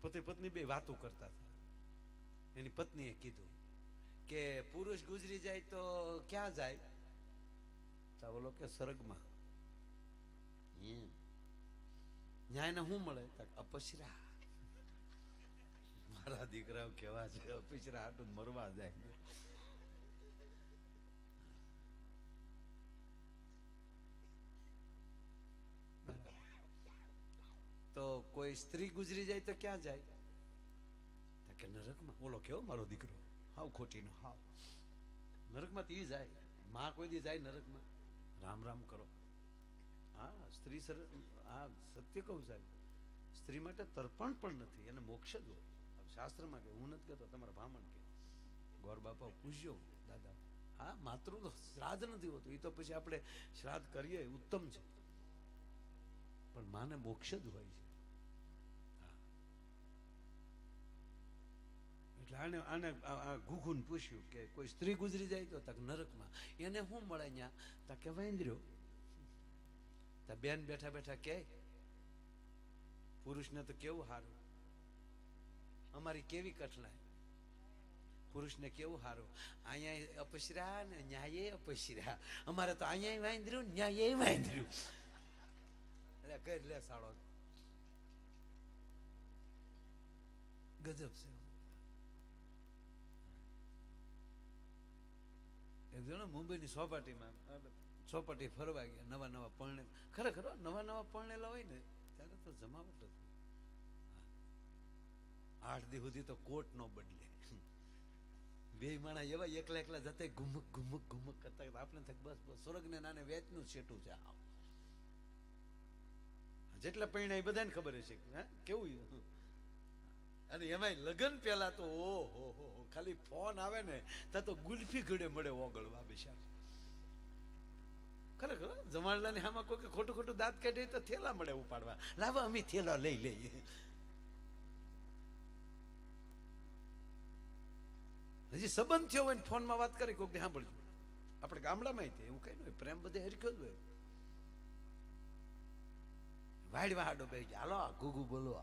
પતિ પત્ની બે વાતો કરતા હતા. એની પત્નીએ કીધું કે પુરુષ ગુજરી જાય તો ક્યાં જાય? તો બોલો કે સ્વર્ગમાં. ન્યાયને શું મળે? અપસરા. મારા દીકરાઓ કેવા છે, અપસરા હાટું મરવા જાય. તો કોઈ સ્ત્રી ગુજરી જાય તો ક્યાં જાય? કે નરકમાં. બોલો કેવો મારો દીકરો, હાવ ખોટીનો હાવ. નરકમાં તો ઈ જાય. માં કોઈ દી જાય નરકમાં? રામ રામ કરો. હા, સ્ત્રી આ સત્ય કહું સાહેબ, સ્ત્રી માટે તર્પણ પણ નથી, એને મોક્ષ જ હોય. શાસ્ત્રમાં કે, હું નથી કહેતો, તમારા બ્રાહ્મણ કે ગોર બાપા પૂછ્યો દાદા. હા, માતૃ તો શ્રાદ્ધ નથી હોતું, એ તો પછી આપણે શ્રાદ્ધ કરીએ ઉત્તમ છે, પણ માને મોક્ષ જ હોય છે. એટલે આને ઘૂઘુન પૂછ્યું કે કોઈ સ્ત્રી ગુજરી જાય તો તક નરકમાં. એને શું મળે ત્યાં? તા કે વાંદર્યો. તા બેન બેઠા બેઠા કે પુરુષને તો કેવું સારું, અમારી કેવી કઠણાઈ, પુરુષને કેવું સારું, અહીંયા અપસરા ને ન્યાયે અપસરા, અમારે તો અહીંયા વાંદર્યું ન્યાયે વાંદર્યું. એટલે કઈ લે સાળો, ગજબ છે. એક જણો મુંબઈની ચોપાટી ફરવા ગયા, નવા નવા પરણે. ખરેખર નવા નવા પરણેલા હોય ને ત્યારે તો જમાવટ જ. 8 દી સુધી તો કોટ નો બદલે. બે માણા એવા એકલા એકલા જતા ઘુમક ઘુમક ઘુમક કરતા આપણે થાય બસ બસ સ્વર્ગ ને નાને વેચનું છેટું છે. જેટલા પૈણા એ બધાને ખબર હશે કેવું. અને એમાં લગ્ન પેલા તો ઓહો ખાલી ફોન આવે ને ત્યાં તો ગુલ્ફી ઘડે મળે ઓગળવા બિચાર. ખરેખર જમાડલા ને આમાં કોઈ ખોટું ખોટું દાંત કાઢે તો થેલા મળે ઉપાડવા. લાવો અમે થેલા લઈ લઈએ. હજી સંબંધ થયો હોય ને ફોનમાં વાત કરી કોઈક સાંભળજો. આપણે ગામડામાં એવું કઈ નહીં, પ્રેમ બધે હરખ્યો જ હોય. વાડવા હાડો બે હાલો ગુગુ બોલો.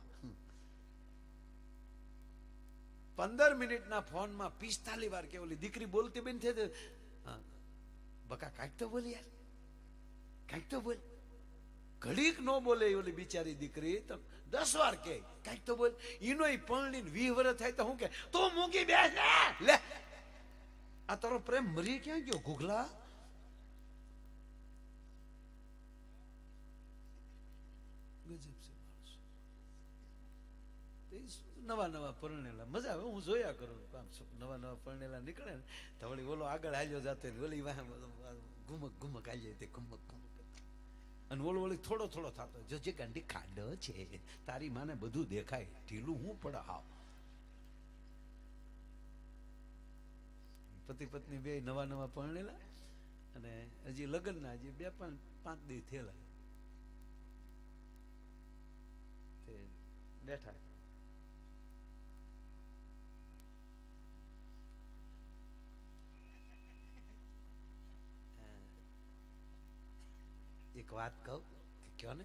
15 મિનિટના ફોનમાં 45 વાર કે ઓલી દીકરી બોલતી બેન છે, બકા કાંઈક તો બોલી યાર, કાંઈક તો બોલ. ઘડીક નો બોલે ઓલી બિચારી દીકરી તો 10 વાર કે કાંઈક તો બોલ. ઈનો પરણી 20 વર્ષ થાય તો હું કે તું મૂકી બેસ લે. આ તારો પ્રેમ મરી ક્યાં ગયો ઘુઘલા? ગજબ છે માણસ. નવા નવા પરણેલા મજા આવે, હું જોયા કરું. નવા નવા પરણેલા નીકળે ને તો વળી ઓલો આગળ હાલ્યો જાતો ઓલી ઘુમક ઘુમક હાલ્યો તે ઘુમક ઘુમક, અને ઓલો વળી થોડો થોડો થતો જો જે ગાંડી ખાડો છે તારી માને બધું દેખાય, ઢીલું હું પડે હાવ. પતિ પત્ની બે નવા નવા પરણેલા અને હજી લગ્નના હજી 2-5 દી થયેલા તે બેઠા. એક વાત કહું કે કયો ને,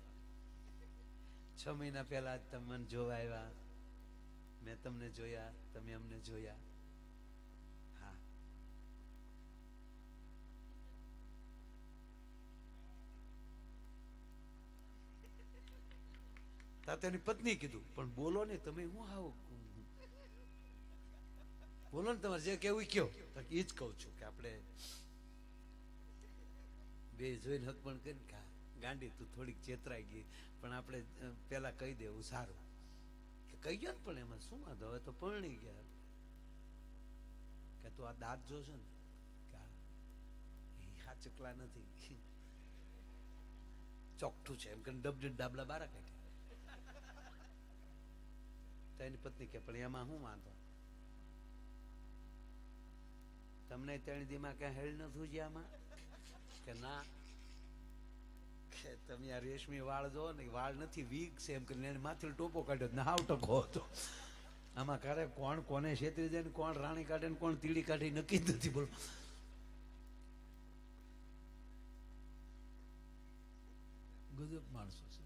6 મહિના પહેલા તમે મને જોવા આવ્યા, મેં તમને જોયા, તમે અમને જોયા. હા, તા તેની પત્ની કીધું પણ બોલો ને તમે, હું આવું બોલો ને તમારે જે કેવું કયો. એ જ કહું છું કે આપણે બે જોઈને હક પણ કરીને કે ગાંડી તું થોડીક ચેતરાઈ ગઈ, પણ આપણે પેલા કહી દેવું સારું. કે કહી ગયો ને, પણ એમાં શું વાંધો, હવે તો પરણી ગયા. કે તું આ દાંત જોશો ને કે આ ચકલા નથી, ચોકઠું છે એમ કરીને ડબડી ડાબલા બારા કાઢ્યા. તો એની પત્ની કે પણ એમાં શું વાંધો, તમને 3 દીમાં ક્યાં હેળ ન થયું આમાં? કે ના, કે તમે આ રેશમી વાળ જો ને, વાળ નથી વીક છે એમ કરીને માથે ટોપો કાઢ્યો ને હાવ ટકો હતો. આમાં ક્યારે કોણ કોને છેતરી જાય ને કોણ રાણી કાઢે ને કોણ તીડી કાઢી નક્કી જ નથી. બોલો ગજબ માણસો છે.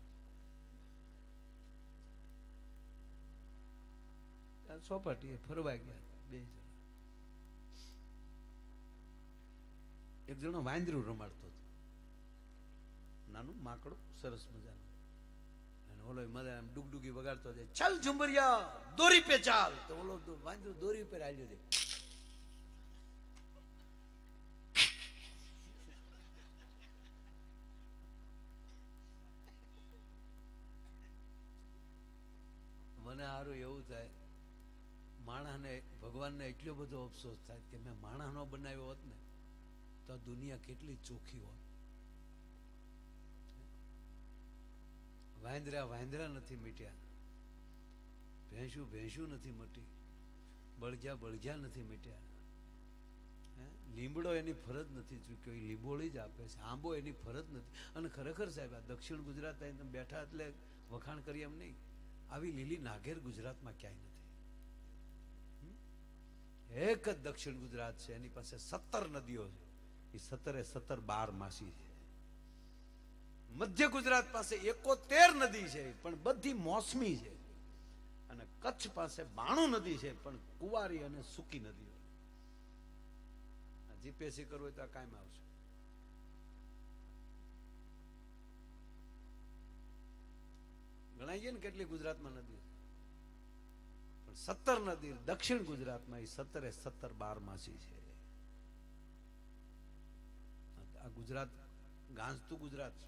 ચોપાટીએ ફરવા ગયા 2 જણા. એક જણો વાંદરું રમાડતો હતો, નાનું માકડું સરસ મજાનું, અને ઓલો મજા આમ ડુગડુગી વગાડતો જાય, ચાલ ઝુંબરિયા દોરી પે ચાલ, તો ઓલો વાંદરું દોરી પર હાલ્યો જાય. મને સારું એવું થાય, માણસને ભગવાનને એટલો બધો અફસોસ થાય કે મેં માણસ નો બનાવ્યો હોત ને તો આ દુનિયા કેટલી ચોખ્ખી હોત. વાંદરા વાંદરા નથી મીટ્યા, ભેંસું ભેંસું નથી મટી, બળગ્યા બળગ્યા નથી મીટ્યા, લીમડો એની ફરજ નથી ચૂક્યો, એ લીંબોળી જ આપે છે, આંબો એની ફરજ નથી. અને ખરેખર સાહેબ આ દક્ષિણ ગુજરાત તમે બેઠા એટલે વખાણ કરી એમ નહીં, આવી લીલી નાગેર ગુજરાતમાં ક્યાંય નથી. એક જ દક્ષિણ ગુજરાત છે, એની પાસે 17 નદીઓ છે, એ 17 12 છે. મધ્ય ગુજરાત પાસે 71 નદી છે, પણ બધી મોસમી છે. અને કચ્છ પાસે 92 નદી છે, પણ કુંવારી અને સૂકી નદીઓ. જીપીએસસી કરવું હોય તો આ કાયમ આવશે. ગણાય છે ને કેટલી ગુજરાતમાં નદી, પણ 17 નદી દક્ષિણ ગુજરાતમાં એ 17 12 છે. આ ગુજરાત ગાંજતું ગુજરાત છે.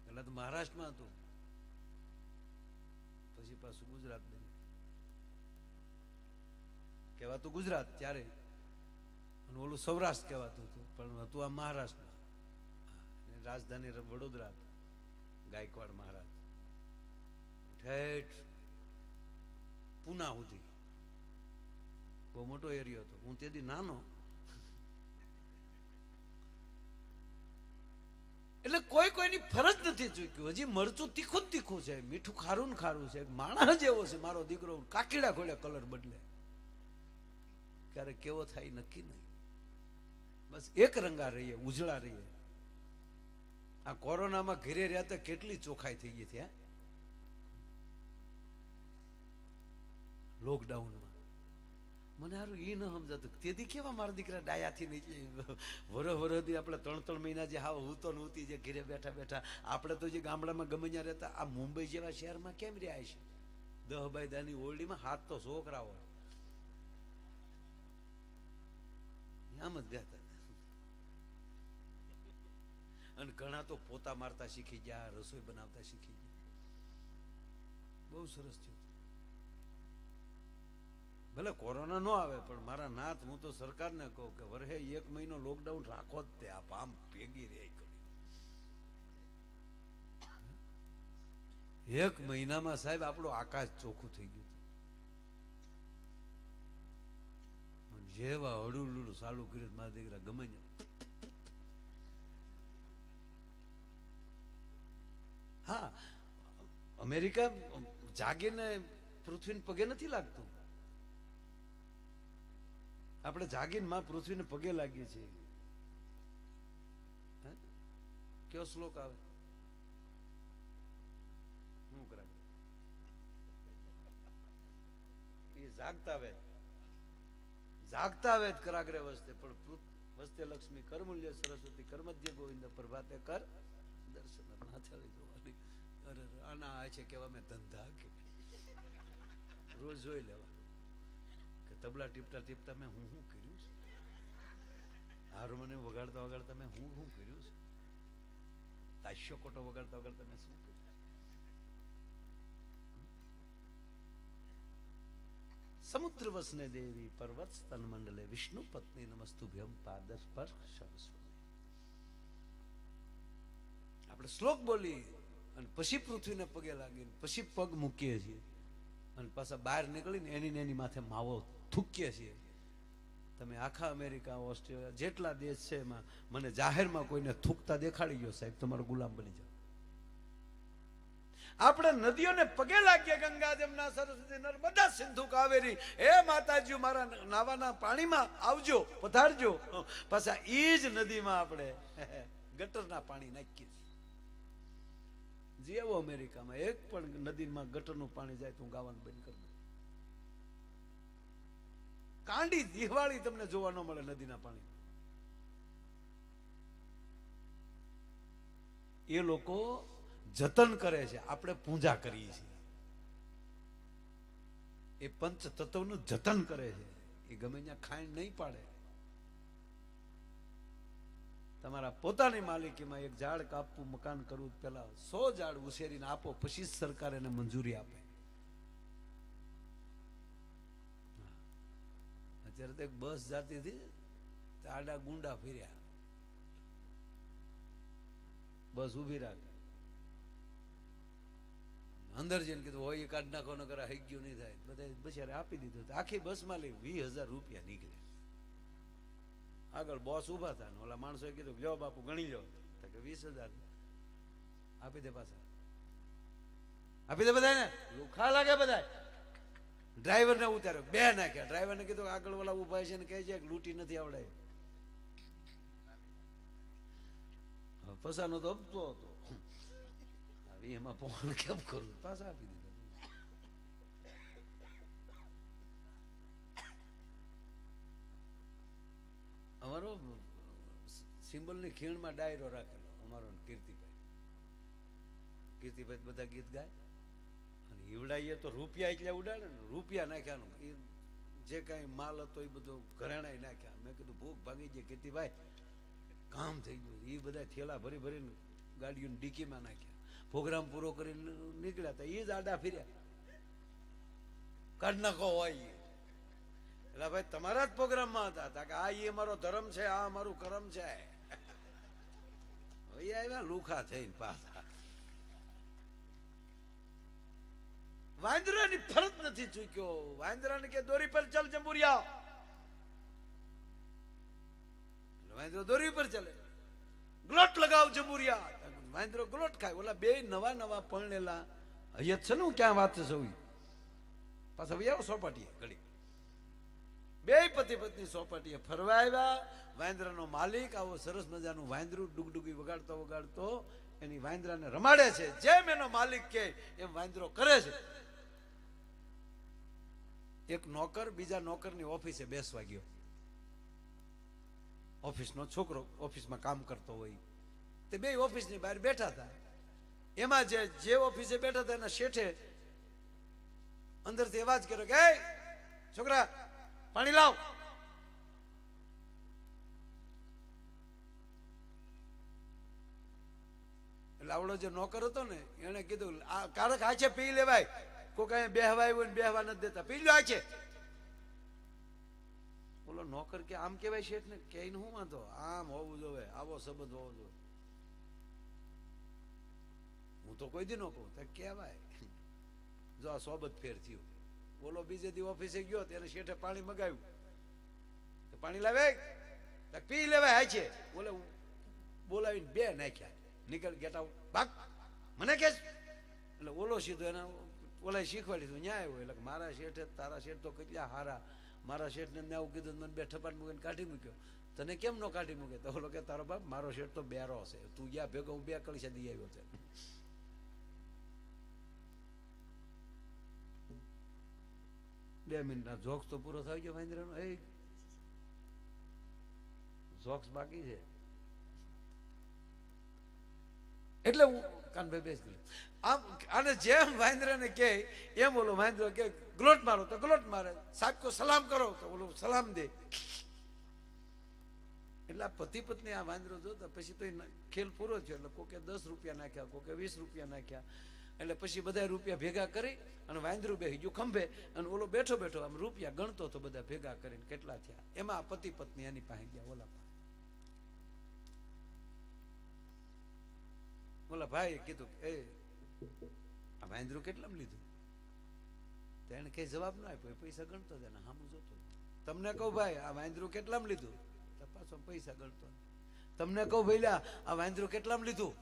પેલા તો મહારાષ્ટ્રમાં હતું, પછી પાછું ગુજરાત બન્યું. કહેવાતું ગુજરાત ત્યારે, અને ઓલું સૌરાષ્ટ્ર કહેવાતું હતું, પણ હતું આ મહારાષ્ટ્રમાં. રાજધાની વડોદરા, ગાયકવાડ મહારાજ, ઠેઠ પૂના સુધી બહુ મોટો એરિયો હતો. હું તેથી નાનો, એટલે કોઈ કોઈની ફરજ નથી ચૂક્યું. હજી મરચું તીખું જ તીખું છે, મીઠું ખારું ને ખારું છે. માણસ જેવો છે મારો દીકરો, કાકીડા ખોલે કલર બદલે, ક્યારે કેવો થાય નક્કી નહીં. બસ એક રંગા રહીએ, ઉજળા રહીએ. આ કોરોનામાં ઘરે રહ્યા તો કેટલી ચોખાઈ થઈ ગઈ હતી. લોકડાઉનમાં મને સારું એ ન સમજાતું, તેથી કેવા મારા દીકરા ડાયાથી નીચે વરહથી આપણે 3 મહિના જે હાવ હૂતો નહોતી, જે ઘરે બેઠા બેઠા આપણે તો જે ગામડામાં ગમે ત્યાં રહેતા, આ મુંબઈ જેવા શહેરમાં કેમ રહ્યા છે? 10 બાય 10 ની ઓરડીમાં 7 તો છોકરા હોય, આમ જ બેઠા. અને ઘણા તો પોતા મારતા શીખી ગયા, રસોઈ બનાવતા શીખી ગયા. બહુ સરસ થયું. ભલે કોરોના ન આવે, પણ મારા નાથ, હું તો સરકારને કહું કે વરહે 1 મહિનો લોકડાઉન રાખો જ તે, આ આમ ભેગી રહે કરી. 1 મહિનામાં સાહેબ આપણું આકાશ ચોખ્ખું થઈ ગયું. જેવા હળુલું સાલું કર્યું મારા દીકરા ગમે ને. હા, અમેરિકા જાગીને પૃથ્વીને પગે નથી લાગતું, આપણે જાગીને માં પૃથ્વીને પગે લાગીએ છીએ. કયો શ્લોક આવે? શું કરાય? એ જાગતા વેદ કરાગ્રે વસ્તે, પણ વસ્તે લક્ષ્મી કરમૂલ્ય સરસ્વતી કર્મધ્ય ગોવિંદ પ્રભાતે કર દર્શન. નાથાળી જોવાની અરે આના આ છે કેવા મેં ધંધા કે રોજ જોઈ લેવા કે તબલા ટીપતા ટીપતા મેં હું કર્યું છે, હાર્મોનિયમ વગાડતા વગાડતા મેં હું કર્યું છે, તાશ્યો કોટો વગાડતા વગાડતા મેં શું કર્યું. સમુદ્ર વસને દેવી પર્વત સ્તન મંડલે વિષ્ણુ પત્ની નમસ્તુભ્યમ પાદ સ્પર્શ. આપણે શ્લોક બોલી અને પછી પૃથ્વીને પગે લાગીને પછી પગ મૂકીએ છીએ, અને પાછા બહાર નીકળીને એની માથે માવો થૂકીએ છીએ. તમે આખા અમેરિકા, ઓસ્ટ્રેલિયા જેટલા દેશ છે એમાં મને જાહેરમાં કોઈને થૂકતા દેખાડી ગયો સાહેબ, તમારો ગુલામ બની જાવ. આપણે નદીઓને પગે લાગીએ, ગંગા જમના સરસ્વતી નર્મદા સિંધુ કાવેરી, હે માતાજી મારા નાવાના પાણીમાં આવજો, પધારજો. પાછા એ જ નદીમાં આપણે ગટરના પાણી નાખીએ છીએ. જેવો અમેરિકામાં એક પણ નદીમાં ગટરનું પાણી જાય તો હું ગાવાનું બંધ કરી દઉં. કાંડી દિવાળી તમને જોવા ન મળે નદીના પાણી. એ લોકો જતન કરે છે, આપણે પૂજા કરીએ છીએ. એ પંચ તત્વનું જતન કરે છે. એ ગમે ત્યાં ખાંડ નહીં પાડે. તમારા પોતાની માલિકીમાં એક ઝાડ કાપવું, મકાન કરવું, પેલા 100 ઝાડ ઉછેરીને આપો, પછી જ સરકાર એને મંજૂરી આપે. અત્યારે તો એક બસ જાતી હતી, આડા ગુંડા ફર્યા, બસ ઉભી રાખે, અંદર જઈને કીધું હોય એ કાઢ નાખો, ન કરે હઈ ગયું નહીં થાય. બધા બચારે આપી દીધું. આખી બસમાં લઈ 20,000 રૂપિયા નીકળે. આગળ બોસ ઉભા હતા, ઓલા માણસોએ કીધું લો બાપુ ગણી લો, કે 20,000 આપી દે, પાછા આપી દે બધા ને. લુખા લાગે બધા. ડ્રાઈવર ને ઉતાર્યો, 2 નાખ્યા. ડ્રાઈવર ને કીધું આગળ ઓલા ઉભા છે ને કહે છે લૂંટી નથી આવડે. પસાનો તો હપ્તો હતો, એમાં ફોન કેમ કરું, પાછા આપી દીધા. અમારો સિમ્બલની ખીણમાં ડાયરો રાખેલો અમારો કીર્તિભાઈ બધા ગીત ગાય. અને ઈવડાઈએ તો રૂપિયા એટલે ઉડાડે ને, રૂપિયા નાખ્યાનું. એ જે કાંઈ માલ હતો એ બધો ઘરેણાઈ નાખ્યા. મેં કીધું ભૂખ ભાગી જાય કીર્તિભાઈ, કામ થઈ ગયું. એ બધા થેલા ભરી ભરીને ગાડીઓની ડીકીમાં નાખ્યા. પ્રોગ્રામ પૂરો કરીને નીકળ્યા હતા, એ જ આડા ફર્યા. કાઢ નાખો હોય એટલે ભાઈ તમારા જ પ્રોગ્રામમાં હતા કે આ એ મારો ધર્મ છે, આ મારું કરમ છે. આવ્યા લુખા થઈને પાછા. વાંદરાની ફરજ નથી ચૂક્યો. વાંદરાને કે દોરી પર ચાલ જંબુરિયા, વાંદરો દોરી પર ચાલે. ગ્લોટ લગાવ જંબુરિયા, વાંદરો ગ્લોટ ખાય. ઓલા 2 નવા નવા પરણેલા હૈયત છે ને, હું ક્યાં વાત છે પાછા આવો સોપાટીએ ઘડી. 2 પતિ પત્ની સોપાટીએ ફરવા આવ્યા. વાંદરાનો માલિક આવો સરસ મજાનું વાંદરું ડુગડુગી વગાડતો વગાડતો એની વાંદરાને રમાડે છે. જેમ એનો માલિક કે એમ વાંદરો કરે છે. એક નોકર બીજા નોકરની ઓફિસે બેસવા ગયો. ઓફિસનો છોકરો ઓફિસમાં કામ કરતો હોય, તે 2 ઓફિસની બહાર બેઠા હતા. એમાં જે ઓફિસે બેઠા હતા એના શેઠે અંદરથી અવાજ કર્યો કે છોકરા પાણી લાવ. એટલે આવડો જે નોકર હતો ને એને કીધું આ કારક આ છે, પી લેવાય. કોઈ કઈ બેહવા આવ્યું ને બેહવા નથી દેતા, પી લો આ છે. બોલો નોકર કે આમ કેવાય શેઠ ને, કે શું વાંધો, આમ હોવું જોઈએ, આવો સંબંધ હોવો જોઈએ. હું તો કોઈ દી ન કહું તો કેવાય. જો આ સોબત ફેર થયું. બોલો બીજે દી ઓફિસે ગયો તેને શેઠે પાણી મગાવ્યું. પાણી લાવે પી લેવાય આ છે. બોલે બોલાવીને 2 નાખ્યા. નીકળ ગેટ આઉટ ભાગ મને કે. એટલે ઓલો સીધો એના ઓલા શીખવાડી દીધું ન્યાય હોય. એટલે મારા શેઠે તારા શેઠ તો કેટલા હારા, મારા શેઠને મેં આવું કીધું, મને 2 ઠપાટ મૂકીને કાઢી મૂક્યો. તને કેમ ન કાઢી મૂકે? તો ઓલો કે તારો બાપ મારો શેઠ તો બેરો છે, તું ગયા ભેગો હું 2 કળશા દી આવ્યો છે. બે મિનિટના જોક્સ તો પૂરો થઈ ગયો વાંદરાનો. એ જોક્સ બાકી છે. એટલે હું કાનભાઈ બેસી ગયો આમ. અને જેમ વાંદરાને કે એમ ઓલો વાંદરો કે ગ્લોટ મારો તો ગ્લોટ મારે, સાહેબ કો સલામ કરો તો ઓલો સલામ દે. એટલે આ પતિ પત્ની આ વાંદરો જોતા પછી તો ખેલ પૂરો થયો. એટલે કોકે 10 રૂપિયા નાખ્યા, કોકે 20 રૂપિયા નાખ્યા. એટલે પછી બધા રૂપિયા ભેગા કરી અને વાંદરું બેસી ગયું ખંભે, અને ઓલો બેઠો બેઠો આમ રૂપિયા ગણતો તો બધા ભેગા કરીને કેટલા થયા. એમાં પતિ પત્ની એની પાસે ગયા. ઓલા ભાઈ કીધું એ આ વાંદરું કેટલામાં લીધું? તેને કઈ જવાબ ન આપ્યો. પૈસા ગણતો તેને સામું જોતો. તમને કહું ભાઈ આ વાંદરું કેટલામાં લીધું? પાછો પૈસા ગણતો. તમને કહું ભાઈ આ વાંદરું કેટલામાં લીધું?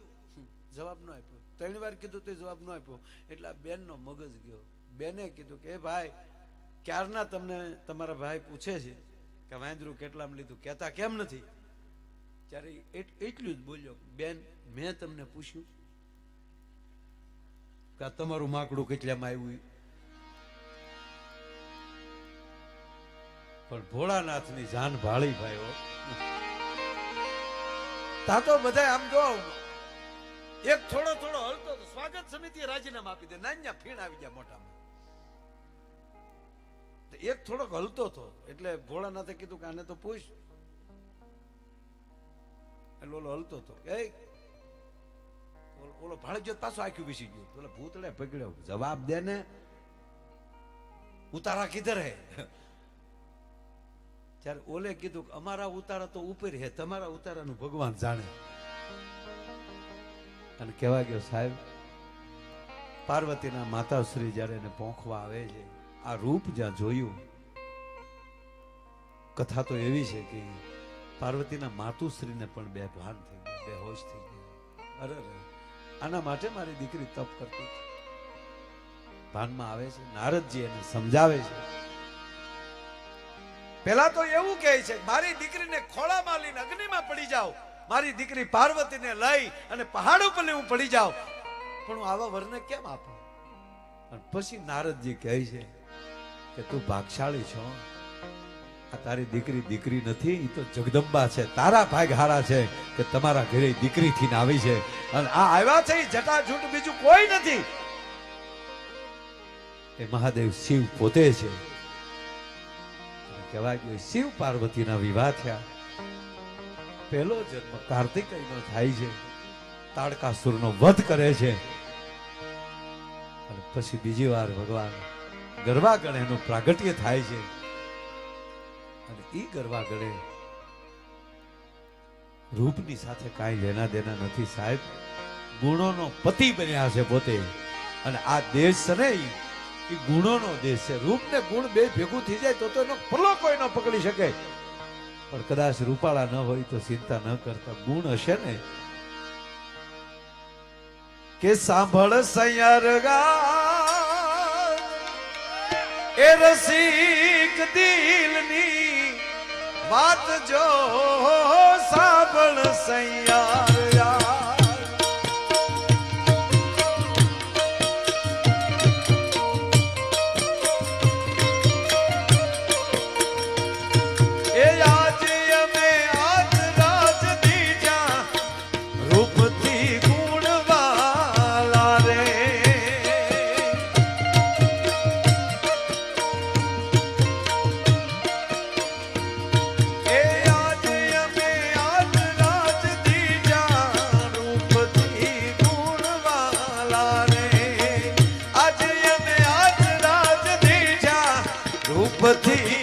જવાબ ન આપ્યો. 3 વાર કીધું તો જવાબ ન આપ્યો. એટલે બેન નો મગજ ગયો. બેને કીધું કે ભાઈ ક્યારના તમને તમારા ભાઈ પૂછે છે કે વાંદરું કેટલામાં લીધું, કહેતા કેમ નથી? ત્યારે એટલું જ બોલ્યો, બેન મેં તમને પૂછ્યું કે તમારું માકડું કેટલામાં આવ્યું? પણ ભોળાનાથની જાન ભાળી ભાઈઓ. તા તો બધા આમ જો એક થોડો થોડો હલતો તો સ્વાગત સમિતિ રાજીનામા આપી દે, નાન્યા ફીણ આવી ગયા મોટામાં. એક થોડોક હલતો હતો એટલે ભોળાનાથે કીધું કે આને તો પૂછ. એટલે ઓલો હલતો હતો, ઓલો ભાળી ગયો પાછો આખ્યું બેસી ગયું. ઓલો ભૂતળે પકડ્યો, જવાબ દે ને, ઉતારા કિધર હે? ત્યારે ઓલે કીધું કે અમારા ઉતારા તો ઉપર હે, તમારા ઉતારાનું ભગવાન જાણે. અને કહેવા ગયો સાહેબ, પાર્વતીના માતાશ્રી જયારે એને પોંખવા આવે છે, આ રૂપ જ્યાં જોયું, કથા તો એવી છે કે પાર્વતીના માતુશ્રીને પણ બે ભાન થઈ ગયા, બે હોશ થઈ ગયા. અરે આના માટે મારી દીકરી તપ કરતી છે. ભાનમાં આવે છે, નારદજી એને સમજાવે છે. પેલા તો એવું કહે છે મારી દીકરીને ખોળામાં લઈને અગ્નિમાં પડી જાઓ, મારી દીકરી પાર્વતીને લઈ અને પહાડ ઉપર હું પડી જાઉં, પણ હું આવા વરને કેમ આપું? અને પછી નારદજી કહે છે કે તું ભાગશાળી છો, આ તારી દીકરી દીકરી નથી, એ તો જગદંબા છે. તારા ભાગ હારા છે કે તમારા ઘરે દીકરી થઈને આવી છે, અને આ આવ્યા છે જટાજૂટ, બીજું કોઈ નથી. એ મહાદેવ શિવ પોતે છે. કહેવાય ગયું શિવ પાર્વતીના વિવાહ થયા. પહેલો જન્મ કાર્તિકેયનો થાય છે, તાડકાસુરનો વધ કરે છે. અને પછી બીજી વાર ભગવાન ગરવા ગણેનું પ્રાગટ્ય થાય છે. અને એ ગરવા ગણે રૂપની સાથે કાંઈ લેના દેના નથી સાહેબ. ગુણોનો પતિ બન્યા છે પોતે. અને આ દેશ છે ને એ ગુણોનો દેશ છે. રૂપ ને ગુણ બે ભેગું થઈ જાય તો એનો પલ્લો કોઈ ન પકડી શકે. પણ કદાચ રૂપાળા ન હોય તો ચિંતા ન કરતા, ગુણ હશે ને. કે સાંભળ સૈયરગા એ રસિક દિલની વાત, જો સાંભળ સૈયરગા. રૂપથી